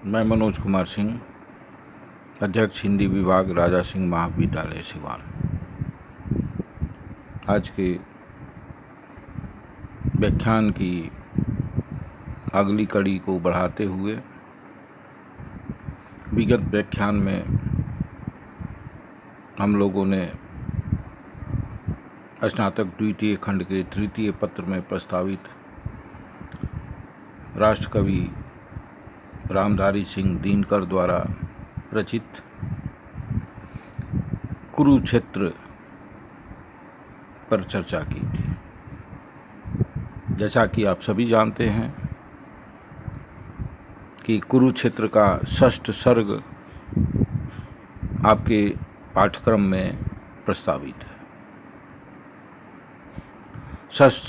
मैं मनोज कुमार सिंह, अध्यक्ष हिंदी विभाग, राजा सिंह महाविद्यालय सिवान। आज के व्याख्यान की अगली कड़ी को बढ़ाते हुए विगत व्याख्यान में हम लोगों ने स्नातक द्वितीय खंड के तृतीय पत्र में प्रस्तावित राष्ट्रकवि रामधारी सिंह दिनकर द्वारा रचित कुरुक्षेत्र पर चर्चा की थी। जैसा कि आप सभी जानते हैं कि कुरुक्षेत्र का षष्ठ सर्ग आपके पाठ्यक्रम में प्रस्तावित है। षष्ठ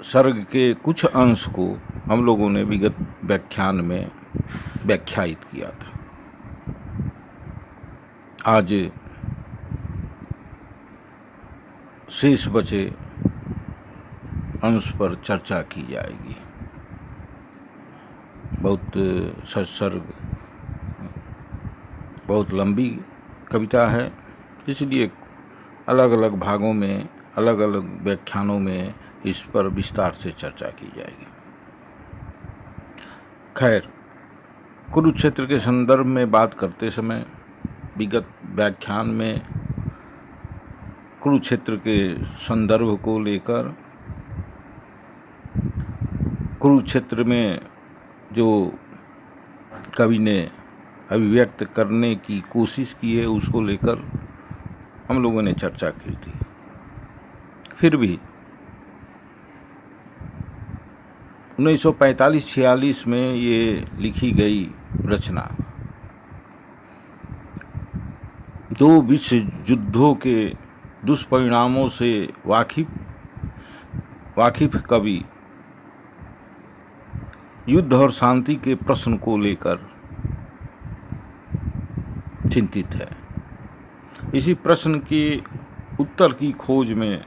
सर्ग के कुछ अंश को हम लोगों ने विगत व्याख्यान में व्याख्यायित किया था। आज शेष बचे अंश पर चर्चा की जाएगी। सर्ग बहुत लंबी कविता है, इसलिए अलग अलग भागों में अलग अलग व्याख्यानों में इस पर विस्तार से चर्चा की जाएगी। खैर, कुरुक्षेत्र के संदर्भ में बात करते समय विगत व्याख्यान में कुरुक्षेत्र के संदर्भ को लेकर कुरुक्षेत्र में जो कवि ने अभिव्यक्त करने की कोशिश की है उसको लेकर हम लोगों ने चर्चा की थी। फिर भी 1945-46 में ये लिखी गई रचना दो विश्व युद्धों के दुष्परिणामों से वाकिफ कवि युद्ध और शांति के प्रश्न को लेकर चिंतित है। इसी प्रश्न के उत्तर की खोज में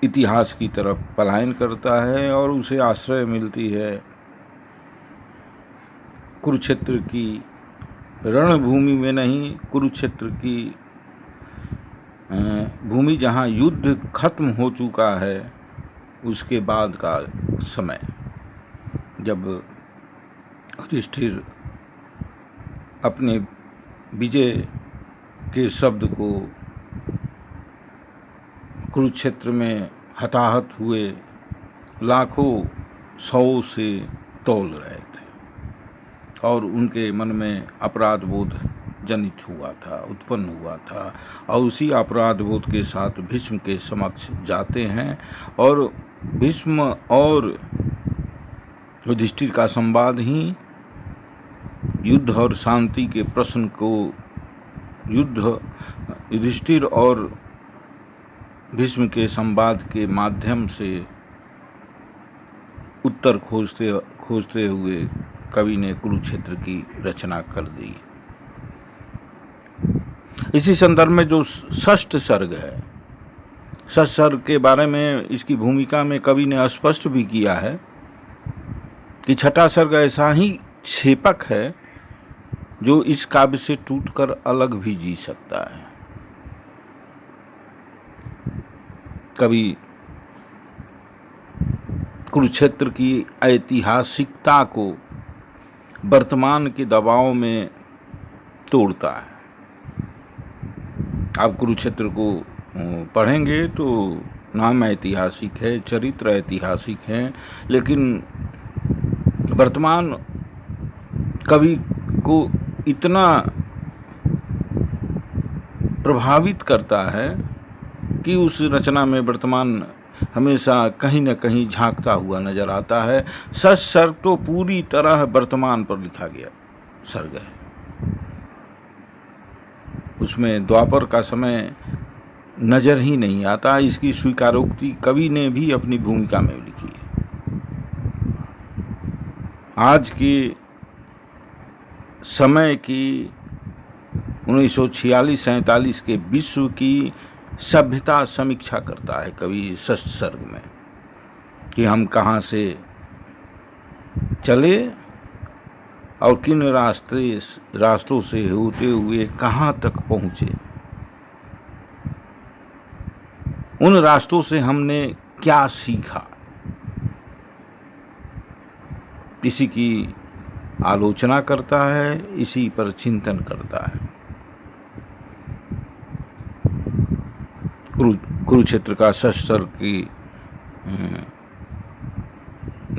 इतिहास की तरफ पलायन करता है और उसे आश्रय मिलती है कुरुक्षेत्र की रणभूमि में नहीं, कुरुक्षेत्र की भूमि जहाँ युद्ध खत्म हो चुका है उसके बाद का समय, जब युधिष्ठिर अपने विजय के शब्द को कुरुक्षेत्र में हताहत हुए लाखों 100 से तौल रहे थे और उनके मन में अपराध बोध जनित हुआ था, उत्पन्न हुआ था। और उसी अपराध बोध के साथ भीष्म के समक्ष जाते हैं और भीष्म और युधिष्ठिर का संवाद ही युद्ध और शांति के प्रश्न को युधिष्ठिर और भीष्म के संवाद के माध्यम से उत्तर खोजते हुए कवि ने कुरुक्षेत्र की रचना कर दी। इसी संदर्भ में जो षष्ठ सर्ग है, षष्ठ सर्ग के बारे में इसकी भूमिका में कवि ने स्पष्ट भी किया है कि छठा सर्ग ऐसा ही छेपक है जो इस काव्य से टूटकर अलग भी जी सकता है। कवि कुरुक्षेत्र की ऐतिहासिकता को वर्तमान के दबाव में तोड़ता है। आप कुरुक्षेत्र को पढ़ेंगे तो नाम ऐतिहासिक है, चरित्र ऐतिहासिक है, लेकिन वर्तमान कवि को इतना प्रभावित करता है कि उस रचना में वर्तमान हमेशा कहीं न कहीं झांकता हुआ नजर आता है। षष्ठ सर्ग तो पूरी तरह वर्तमान पर लिखा गया सर्ग है। उसमें द्वापर का समय नजर ही नहीं आता। इसकी स्वीकारोक्ति कवि ने भी अपनी भूमिका में लिखी है। आज के समय की 1946-47 के विश्व की सभ्यता समीक्षा करता है कवि षष्ठ सर्ग में कि हम कहाँ से चले और किन रास्तों से होते हुए कहाँ तक पहुँचे। उन रास्तों से हमने क्या सीखा, इसी की आलोचना करता है, इसी पर चिंतन करता है। कुरुक्षेत्र का शस्त्र की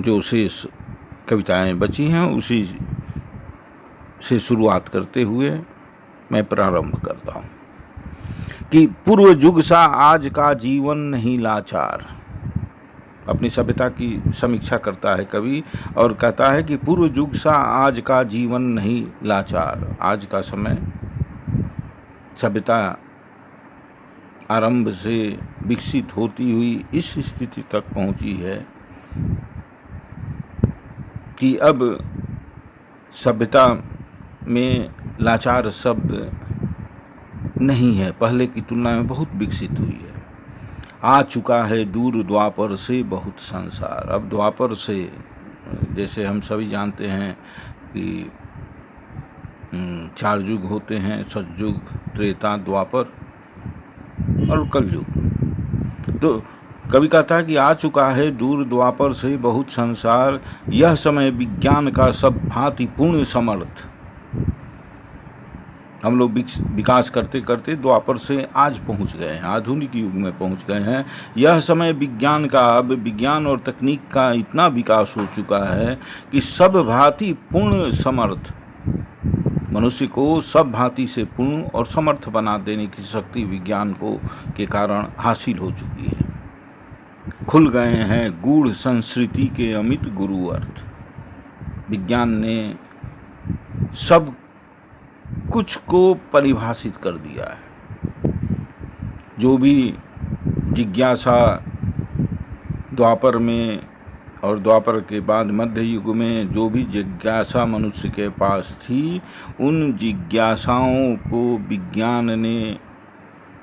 जो शेष कविताएं बची हैं उसी से शुरुआत करते हुए मैं प्रारंभ करता हूँ कि पूर्व युग सा आज का जीवन नहीं लाचार। अपनी सभ्यता की समीक्षा करता है कवि और कहता है कि पूर्व युग सा आज का जीवन नहीं लाचार। आज का समय, सभ्यता आरंभ से विकसित होती हुई इस स्थिति तक पहुंची है कि अब सभ्यता में लाचार शब्द नहीं है, पहले की तुलना में बहुत विकसित हुई है। आ चुका है दूर द्वापर से बहुत संसार। अब द्वापर से, जैसे हम सभी जानते हैं कि 4 युग होते हैं, सतयुग, त्रेता, द्वापर और कलयुग। तो कवि कहता है कि आ चुका है दूर द्वापर से बहुत संसार, यह समय विज्ञान का सब भांति पूर्ण समर्थ। हम लोग विकास करते करते द्वापर से आज पहुंच गए हैं, आधुनिक युग में पहुंच गए हैं। यह समय विज्ञान का, अब विज्ञान और तकनीक का इतना विकास हो चुका है कि सब भांति पूर्ण समर्थ, मनुष्य को सब भांति से पूर्ण और समर्थ बना देने की शक्ति विज्ञान को के कारण हासिल हो चुकी है। खुल गए हैं गूढ़ संस्कृति के अमित गुरु अर्थ। विज्ञान ने सब कुछ को परिभाषित कर दिया है। जो भी जिज्ञासा द्वापर में और द्वापर के बाद मध्य युग में जो भी जिज्ञासा मनुष्य के पास थी, उन जिज्ञासाओं को विज्ञान ने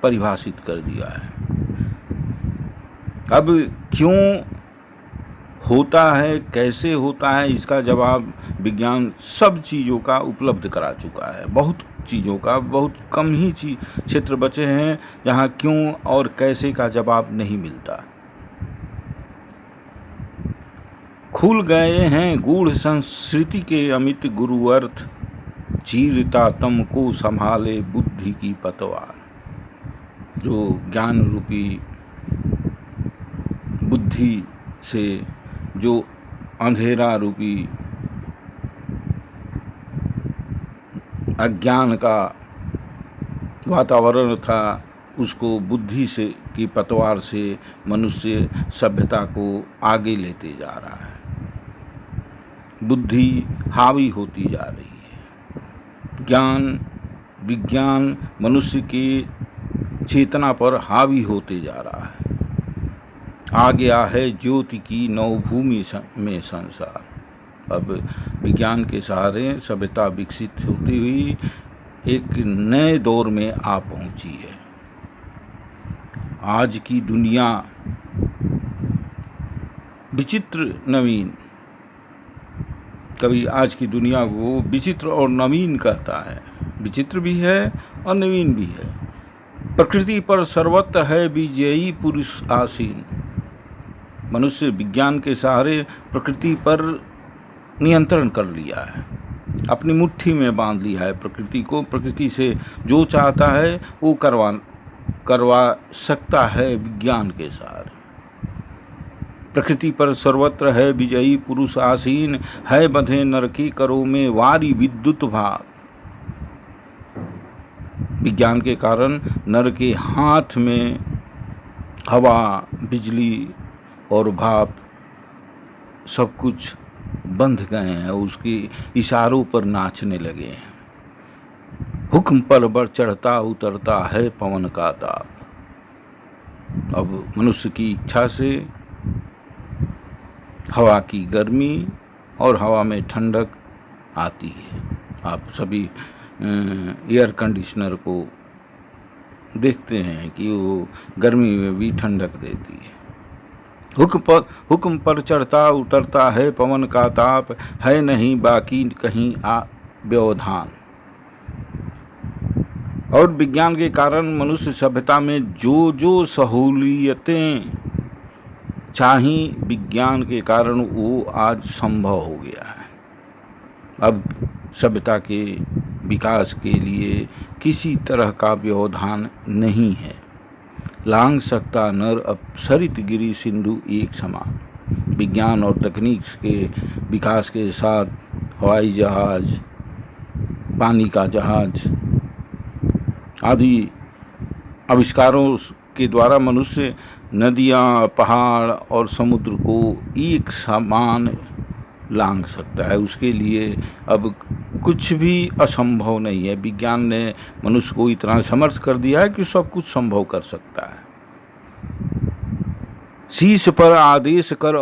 परिभाषित कर दिया है। अब क्यों होता है, कैसे होता है, इसका जवाब विज्ञान सब चीज़ों का उपलब्ध करा चुका है। बहुत चीज़ों का, बहुत कम ही क्षेत्र बचे हैं जहाँ क्यों और कैसे का जवाब नहीं मिलता। खुल गए हैं गूढ़ संस्कृति के अमित गुरु अर्थ, चीरता तम को संभाले बुद्धि की पतवार। जो ज्ञान रूपी बुद्धि से जो अंधेरा रूपी अज्ञान का वातावरण था, उसको बुद्धि से की पतवार से मनुष्य सभ्यता को आगे लेते जा रहा है। बुद्धि हावी होती जा रही है। ज्ञान विज्ञान मनुष्य की चेतना पर हावी होते जा रहा है। आ गया है ज्योति की नवभूमि में संसार। अब विज्ञान के सहारे सभ्यता विकसित होती हुई एक नए दौर में आ पहुंची है। आज की दुनिया विचित्र नवीन, कभी आज की दुनिया को विचित्र और नवीन कहता है। विचित्र भी है और नवीन भी है। प्रकृति पर सर्वत्र है विजयी पुरुष आसीन। मनुष्य विज्ञान के सहारे प्रकृति पर नियंत्रण कर लिया है, अपनी मुट्ठी में बांध लिया है प्रकृति को। प्रकृति से जो चाहता है वो करवा सकता है विज्ञान के सहारे। प्रकृति पर सर्वत्र है विजयी पुरुष आसीन, है बंधे नरकी करो में वारी विद्युत भाग। विज्ञान के कारण नर के हाथ में हवा, बिजली और भाप सब कुछ बंध गए हैं, उसके इशारों पर नाचने लगे हैं। हुक्म पर बढ़ चढ़ता उतरता है पवन का ताप। अब मनुष्य की इच्छा से हवा की गर्मी और हवा में ठंडक आती है। आप सभी एयर कंडीशनर को देखते हैं कि वो गर्मी में भी ठंडक देती है हुक्म पर चढ़ता उतरता है पवन का ताप, है नहीं बाकी कहीं व्यवधान। और विज्ञान के कारण मनुष्य सभ्यता में जो जो सहूलियतें चाही, विज्ञान के कारण वो आज संभव हो गया है। अब सभ्यता के विकास के लिए किसी तरह का व्यवधान नहीं है। लांघ सकता नर अपसरित गिरी सिंधु एक समान। विज्ञान और तकनीक के विकास के साथ हवाई जहाज, पानी का जहाज आदि आविष्कारों के द्वारा मनुष्य नदियाँ, पहाड़ और समुद्र को एक समान लांघ सकता है। उसके लिए अब कुछ भी असंभव नहीं है। विज्ञान ने मनुष्य को इतना समर्थ कर दिया है कि सब कुछ संभव कर सकता है। शीश पर आदेश कर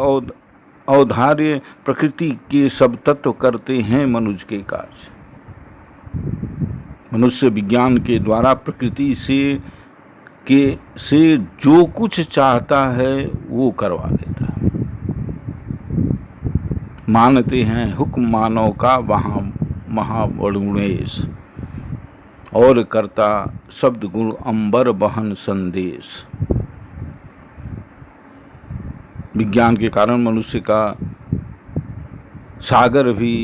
औदार्य प्रकृति के सब तत्व करते हैं मनुष्य के कार्य। मनुष्य विज्ञान के द्वारा प्रकृति से जो कुछ चाहता है वो करवा देता है। मानते हैं हुक्म मानव का वहाँ महावरुणेश, और करता शब्द गुण अंबर बहन संदेश। विज्ञान के कारण मनुष्य का सागर भी,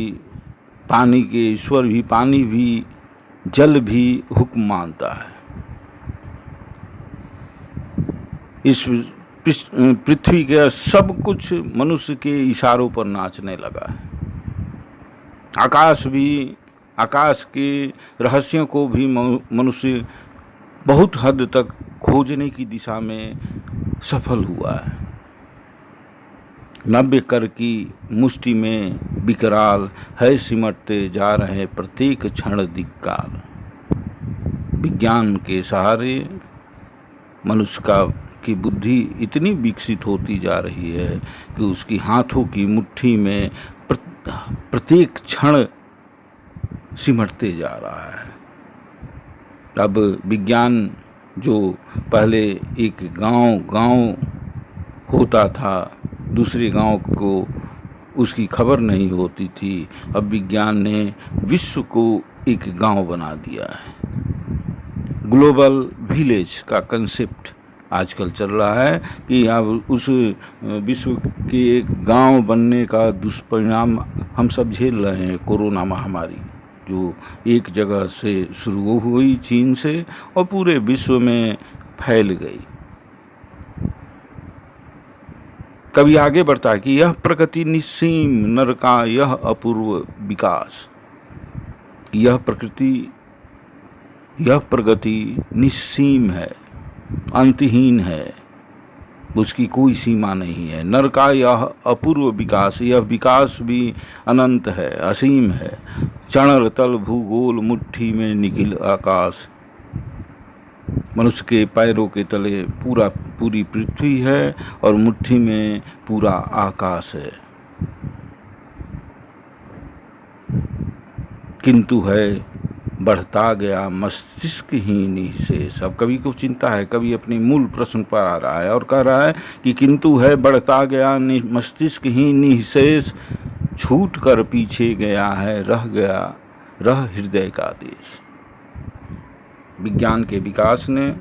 पानी के ईश्वर भी, पानी भी, जल भी हुक्म मानता है। इस पृथ्वी का सब कुछ मनुष्य के इशारों पर नाचने लगा है। आकाश के रहस्यों को भी मनुष्य बहुत हद तक खोजने की दिशा में सफल हुआ है। 90 कर की मुष्टि में विकराल है सिमटते जा रहे प्रत्येक क्षण धिक्कार। विज्ञान के सहारे मनुष्य की बुद्धि इतनी विकसित होती जा रही है कि उसकी हाथों की मुट्ठी में प्रत्येक क्षण सिमटते जा रहा है। अब विज्ञान जो पहले एक गांव होता था, दूसरे गांव को उसकी खबर नहीं होती थी, अब विज्ञान ने विश्व को एक गांव बना दिया है। ग्लोबल विलेज का कंसेप्ट आजकल चल रहा है कि अब उस विश्व के एक गांव बनने का दुष्परिणाम हम सब झेल रहे हैं। कोरोना महामारी जो एक जगह से शुरू हुई चीन से और पूरे विश्व में फैल गई। कभी आगे बढ़ता है कि यह प्रगति निस्सीम नर का यह अपूर्व विकास। यह प्रगति निस्सीम है, अंतहीन है, उसकी कोई सीमा नहीं है। नर का यह अपूर्व विकास, यह विकास भी अनंत है, असीम है। चणर तल भूगोल मुट्ठी में निखिल आकाश। मनुष्य के पैरों के तले पूरी पृथ्वी है और मुट्ठी में पूरा आकाश है। किंतु है बढ़ता गया मस्तिष्क ही निःशेष। अब कवि को चिंता है, कवि अपने मूल प्रश्न पर आ रहा है और कह रहा है कि किंतु है बढ़ता गया मस्तिष्क ही निःशेष, छूट कर पीछे गया है रह हृदय का देश। विज्ञान के विकास ने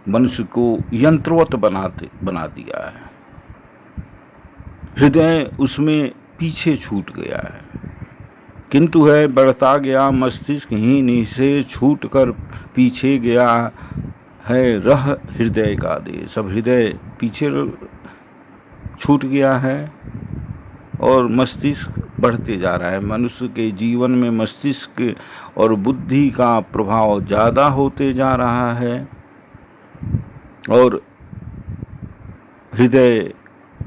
मनुष्य को यंत्रवत बना दिया है। हृदय उसमें पीछे छूट गया है। किंतु है बढ़ता गया मस्तिष्क ही निःशेष, छूट कर पीछे गया है रह हृदय का देश। अब हृदय पीछे छूट गया है और मस्तिष्क बढ़ते जा रहा है। मनुष्य के जीवन में मस्तिष्क और बुद्धि का प्रभाव ज़्यादा होते जा रहा है और हृदय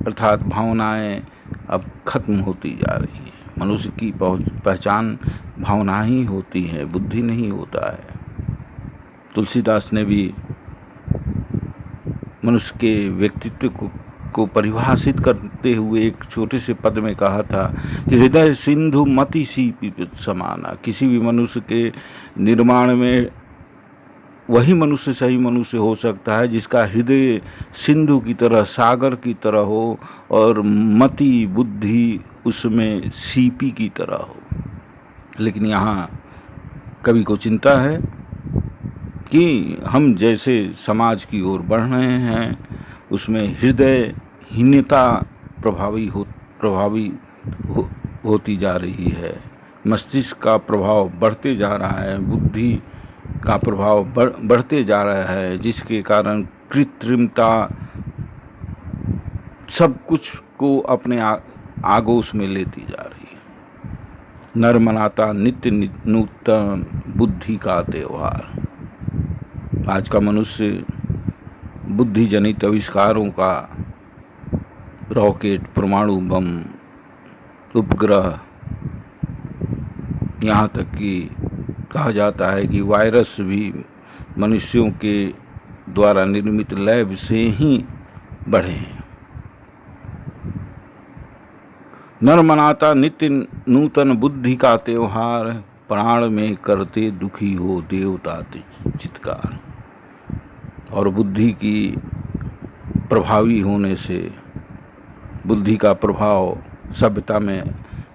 अर्थात भावनाएं अब खत्म होती जा रही है। मनुष्य की पहचान भावना ही होती है, बुद्धि नहीं होता है। तुलसीदास ने भी मनुष्य के व्यक्तित्व को परिभाषित करते हुए एक छोटे से पद में कहा था कि हृदय सिंधु मति सी समाना। किसी भी मनुष्य के निर्माण में वही मनुष्य सही मनुष्य हो सकता है जिसका हृदय सिंधु की तरह, सागर की तरह हो और मति बुद्धि उसमें सीपी की तरह हो। लेकिन यहाँ कवि को चिंता है कि हम जैसे समाज की ओर बढ़ रहे हैं उसमें हृदयहीनता प्रभावी होती जा रही है, मस्तिष्क का प्रभाव बढ़ते जा रहा है, बुद्धि का प्रभाव बढ़ते जा रहा है, जिसके कारण कृत्रिमता सब कुछ को अपने आगोश में लेती जा रही है। नर मनाता नित्य नूतन बुद्धि का त्योहार। आज का मनुष्य बुद्धि जनित आविष्कारों का, रॉकेट, परमाणु बम, उपग्रह, यहाँ तक कि कहा जाता है कि वायरस भी मनुष्यों के द्वारा निर्मित लैब से ही बढ़े हैं। नर मनाता नित्य नूतन बुद्धि का त्योहार, प्राण में करते दुखी हो देवता चित्कार। और बुद्धि की प्रभावी होने से, बुद्धि का प्रभाव सभ्यता में,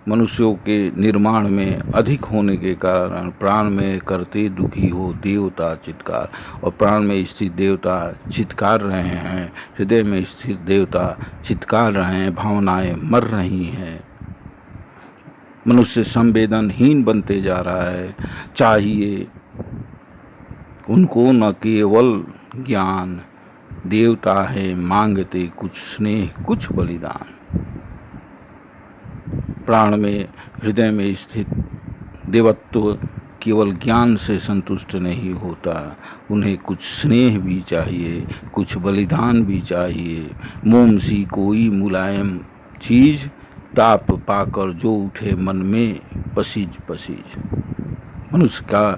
मनुष्यों के निर्माण में अधिक होने के कारण प्राण में करते दुखी हो देवता चित्कार। और प्राण में स्थित देवता चित्कार रहे हैं, हृदय में स्थित देवता चित्कार रहे हैं, भावनाएं मर रही हैं। मनुष्य संवेदनहीन बनते जा रहा है। चाहिए उनको न केवल ज्ञान, देवता है मांगते कुछ स्नेह कुछ बलिदान। प्राण में, हृदय में स्थित देवत्व केवल ज्ञान से संतुष्ट नहीं होता, उन्हें कुछ स्नेह भी चाहिए, कुछ बलिदान भी चाहिए। मोम सी कोई मुलायम चीज, ताप पाकर जो उठे मन में पसीज पसीज। मनुष्य का,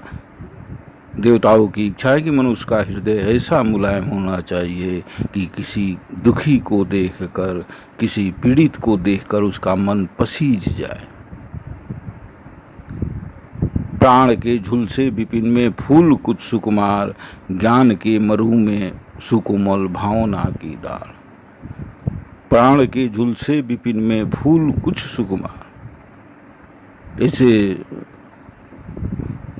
देवताओं की इच्छा है कि मनुष्य का हृदय ऐसा मुलायम होना चाहिए कि किसी दुखी को देखकर, किसी पीड़ित को देखकर उसका मन पसीज जाए। प्राण के झुलसे विपिन में फूल कुछ सुकुमार, ज्ञान के मरु में सुकोमल भावना की दाल। प्राण के झुलसे विपिन में फूल कुछ सुकुमार। ऐसे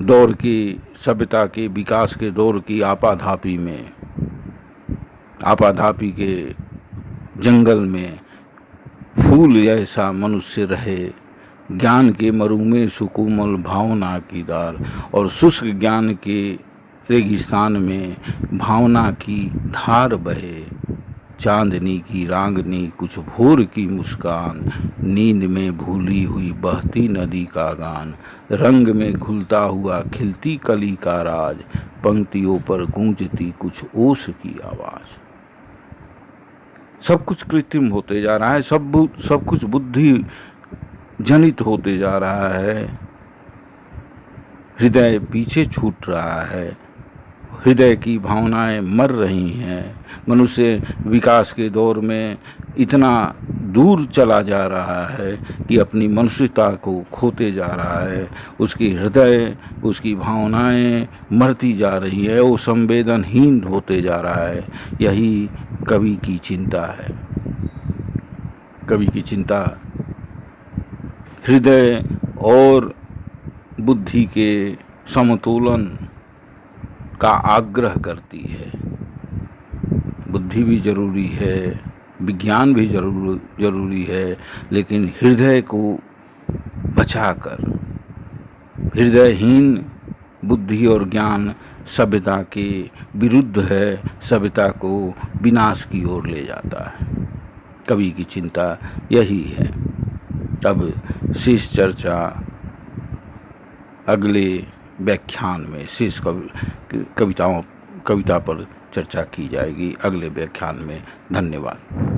दौर की, सभ्यता के विकास के दौर की आपाधापी में, आपाधापी के जंगल में फूल ऐसा मनुष्य रहे, ज्ञान के मरु में सुकोमल भावना की दाल। और शुष्क ज्ञान के रेगिस्तान में भावना की धार बहे। चांदनी की रांगनी कुछ भोर की मुस्कान, नींद में भूली हुई बहती नदी का गान। रंग में घुलता हुआ खिलती कली का राज, पंक्तियों पर गूंजती कुछ ओस की आवाज। सब कुछ कृत्रिम होते जा रहा है, सब कुछ बुद्धि जनित होते जा रहा है। हृदय पीछे छूट रहा है, हृदय की भावनाएं मर रही हैं। मनुष्य विकास के दौर में इतना दूर चला जा रहा है कि अपनी मनुष्यता को खोते जा रहा है। उसकी हृदय, उसकी भावनाएं मरती जा रही है, वो संवेदनहीन होते जा रहा है। यही कवि की चिंता है। कवि की चिंता हृदय और बुद्धि के समतोलन का आग्रह करती है। बुद्धि भी जरूरी है, विज्ञान भी जरूरी है, लेकिन हृदय को बचाकर, हृदयहीन बुद्धि और ज्ञान सभ्यता के विरुद्ध है, सभ्यता को विनाश की ओर ले जाता है। कवि की चिंता यही है। अब शेष चर्चा अगले व्याख्यान में, शेष कविता पर चर्चा की जाएगी अगले व्याख्यान में। धन्यवाद।